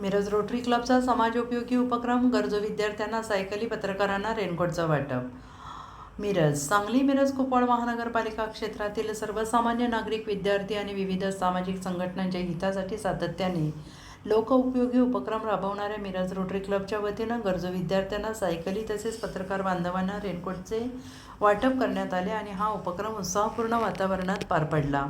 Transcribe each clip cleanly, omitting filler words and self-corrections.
Miraj rotary क्लबचा समाजोपयोगी उपक्रम गरजू विद्यार्थ्यांना सायकली, पत्रकारांना रेनकोटचं वाटप. मिरज सांगली मिरज कुपवाड महानगरपालिका क्षेत्रातील सर्वसामान्य नागरिक, विद्यार्थी आणि विविध सामाजिक संघटनांच्या हितासाठी सातत्याने लोकउपयोगी उपक्रम राबवणाऱ्या मिरज रोटरी क्लबच्या वतीनं गरजू विद्यार्थ्यांना सायकली तसेच पत्रकार बांधवांना रेनकोटचे वाटप करण्यात आले आणि हा उपक्रम उत्साहपूर्ण वातावरणात पार पडला.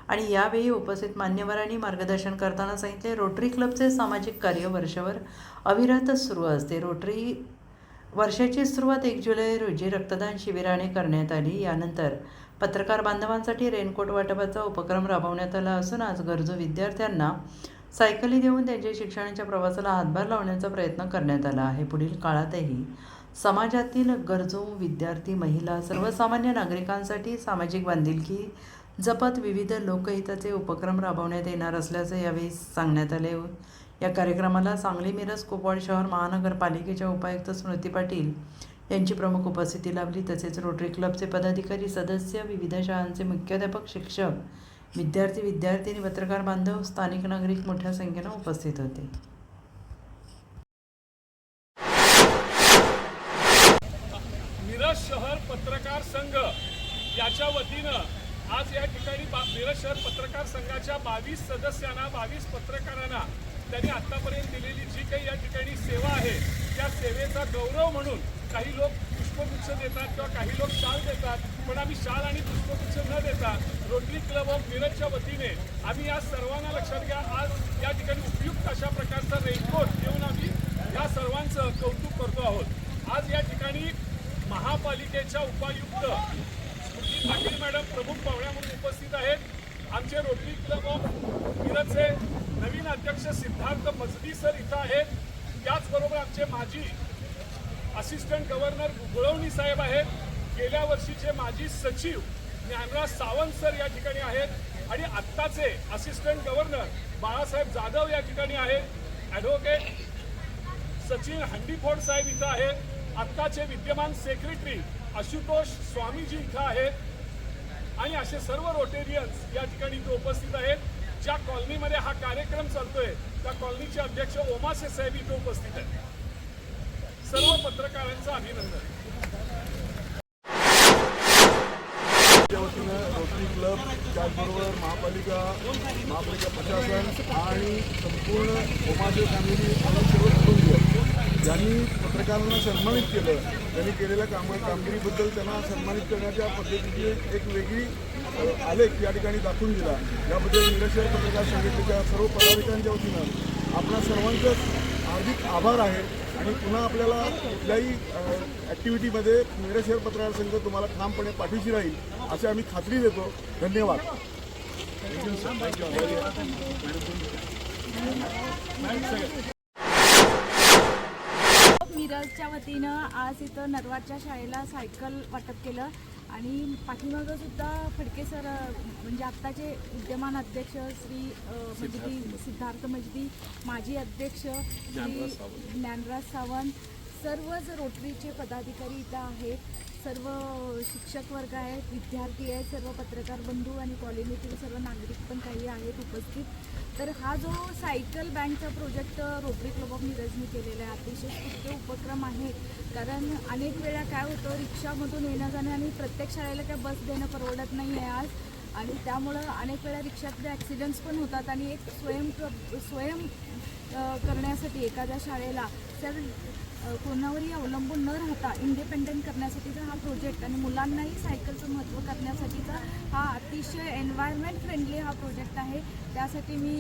आणि यावेळी उपस्थित मान्यवरांनी मार्गदर्शन करताना सांगितले, रोटरी क्लबचे सामाजिक कार्य वर्षभर अविरतच सुरू असते. रोटरी वर्षाची सुरुवात 1 जुलै रोजी रक्तदान शिबिराने करण्यात आली. यानंतर पत्रकार बांधवांसाठी रेनकोट वाटपाचा उपक्रम राबवण्यात आला असून आज गरजू विद्यार्थ्यांना सायकली देऊन त्यांच्या शिक्षणाच्या प्रवासाला हातभार लावण्याचा प्रयत्न करण्यात आला आहे. पुढील काळातही समाजातील गरजू विद्यार्थी, महिला, सर्वसामान्य नागरिकांसाठी सामाजिक बांधिलकी जपत विविध लोकहिताचे उपक्रम राबवण्यात येणार असल्याचं यावेळी सांगण्यात आले. या कार्यक्रमाला सांगली मिरज कुपवाड शहर महानगरपालिकेच्या उपायुक्त स्मृती पाटील यांची प्रमुख उपस्थिती लाभली. तसेच रोटरी क्लबचे पदाधिकारी, सदस्य, विविध शाळांचे मुख्याध्यापक, शिक्षक, विद्यार्थी, विद्यार्थिनी, पत्रकार बांधव, स्थानिक नागरिक मोठ्या संख्येनं उपस्थित होते. मिरज शहर पत्रकार संघ याच्या वतीनं आज या ठिकाणी मिरज शहर पत्रकार संघाच्या 22 सदस्यांना, 22 पत्रकारांना त्यांनी आतापर्यंत दिलेली जी काही या ठिकाणी सेवा आहे त्या सेवेचा गौरव म्हणून काही लोक पुष्पगुच्छ देतात किंवा काही लोक शाल देतात, पण आम्ही शाल आणि पुष्पगुच्छ न देता रोटरी क्लब ऑफ मिरजच्या वतीने आम्ही या सर्वांना लक्षात घ्या, आज या ठिकाणी उपयुक्त अशा प्रकारचा रेनकोट देऊन आम्ही या सर्वांचं कौतुक करतो आहोत. आज या ठिकाणी महापालिकेच्या उपायुक्त स्मृती पाटील मॅडम प्रमुख पाहुण्या म्हणून उपस्थित आहेत. आमचे रोटरी क्लब ऑफ मिरजचे नवीन अध्यक्ष सिद्धार्थ मजदी सर इथं आहेत. त्याचबरोबर आमचे माजी असिस्टंट गव्हर्नर गुळवणी साहेब आहेत. गेल्या वर्षीचे माजी सचिव ज्ञानराज सावंत सर या ठिकाणी आहेत आणि आत्ताचे असिस्टंट गव्हर्नर बाळासाहेब जाधव या ठिकाणी आहेत. ॲडव्होकेट सचिन हंडीफोड साहेब इथं आहेत. आत्ताचे विद्यमान सेक्रेटरी आशुतोष स्वामीजी इथं आहेत आणि असे सर्व रोटेरियन्स या ठिकाणी इथं उपस्थित आहेत. ज्या कॉलनीमध्ये हा कार्यक्रम चालतोय त्या कॉलनीचे अध्यक्ष ओमासे साहेब इथं उपस्थित आहेत. सर्व पत्रकारांचं अभिनंदन. रोटरी क्लब त्याचबरोबर महापालिका प्रशासन आणि संपूर्ण ओमासे फॅमिली आणि सर्व कुटुंबीय यांनी पत्रकारांना सन्मानित केलं. त्यांनी केलेल्या कामगिरीबद्दल त्यांना सन्मानित करण्याच्या पद्धतीची एक वेगळी आलेख या ठिकाणी दाखवून दिला. याबद्दल मिरज शहर पत्रकार संघटनेच्या सर्व पदाधिकाऱ्यांच्या वतीनं आपणा सर्वांचंच हार्दिक आभार आहे आणि पुन्हा आपल्याला कुठल्याही ॲक्टिव्हिटीमध्ये मिरज शहर पत्रकार संघ तुम्हाला ठामपणे पाठीशी राहील असे आम्ही खात्री देतो. धन्यवाद. मिरजच्या वतीनं आज इथं नरवाडच्या शाळेला सायकल वाटप केलं आणि पाठीमागं सुद्धा फडके सर म्हणजे आत्ताचे विद्यमान अध्यक्ष श्री मजदी सिद्धार्थ मजदी, माजी अध्यक्ष श्री ज्ञानराज सावंत, सर्वच रोटरीचे पदाधिकारी इथं आहेत. सर्व शिक्षक वर्ग आहेत, विद्यार्थी आहेत, सर्व पत्रकार बंधू आणि कॉलनीतील सर्व नागरिक पण काही आहेत उपस्थित. तर हा जो सायकल बँकचा प्रोजेक्ट रोटरी क्लब ऑफ मिरजने केलेला आहे अतिशय स्तुत्य उपक्रम आहे. कारण अनेक वेळा काय होतं, रिक्षामधून येणं जाणं आणि प्रत्येक शाळेला काय बस देणं परवडत नाही आहे आज, आणि त्यामुळं अनेक वेळा रिक्षातले ॲक्सिडेंट्स पण होतात आणि एक स्वयं करण्यासाठी एखाद्या शाळेला तर कोणावरही अवलंबून न राहता इंडिपेंडेंट करण्यासाठीचा हा प्रोजेक्ट आणि मुलांनाही सायकलचं महत्त्व करण्यासाठीचा हा अतिशय एन्व्हायरमेंट फ्रेंडली हा प्रोजेक्ट आहे. त्यासाठी मी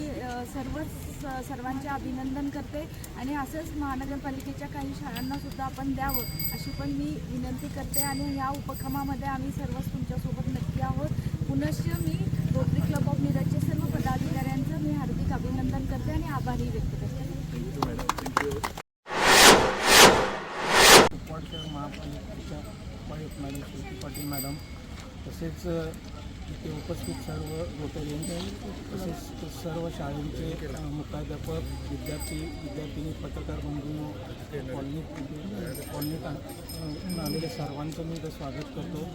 सर्वांचे अभिनंदन करते आणि असंच महानगरपालिकेच्या काही शाळांनासुद्धा आपण द्यावं अशी पण मी विनंती करते. आणि ह्या उपक्रमामध्ये आम्ही सर्वच तुमच्यासोबत नक्की आहोत. पुनश्च मी रोटरी क्लब ऑफ मिरजचे सर्व पदाधिकाऱ्यांचं मी हार्दिक अभिनंदन करते आणि आभारही व्यक्त करते. महापालिकेच्या उपायुक्त मॅडम स्मृती पाटील मॅडम, तसेच इथे उपस्थित सर्व रोटरियन्स, तसेच सर्व शाळेंचे मुख्याध्यापक, विद्यार्थिनी, पत्रकार बंधू, कॉलनीत आलेले सर्वांचं मी इथं स्वागत करतो.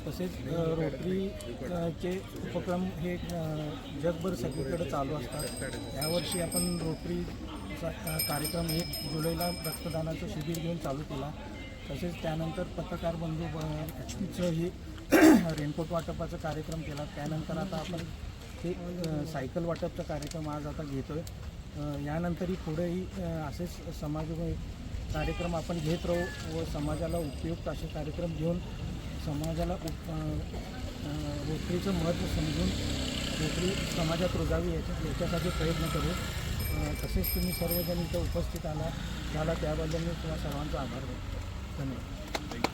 तसेच रोटरीचे उपक्रम हे जगभर सगळीकडे चालू असतात. यावर्षी आपण रोटरी कार्यक्रम 1 जुलैला रक्तदानाचं शिबिर घेऊन चालू केला. तसेच त्यानंतर पत्रकार बंधूचं ही रेनकोट वाटपाचा कार्यक्रम केला. त्यानंतर आता आपण हे सायकल वाटपचा कार्यक्रम आज आता घेतो आहे. यानंतरही पुढेही असेच समाजोपयोगी कार्यक्रम आपण घेत राहू व समाजाला उपयुक्त असे कार्यक्रम घेऊन समाजाला रोटरीचं महत्त्व समजून रोटरी समाजात रुजावी याच्यासाठी प्रयत्न करू. तसेच तुम्ही सर्वजण इथं उपस्थित झाला त्याबद्दल मी तुम्हा सर्वांचा आभार व्यक्त करतो. धन्यवाद.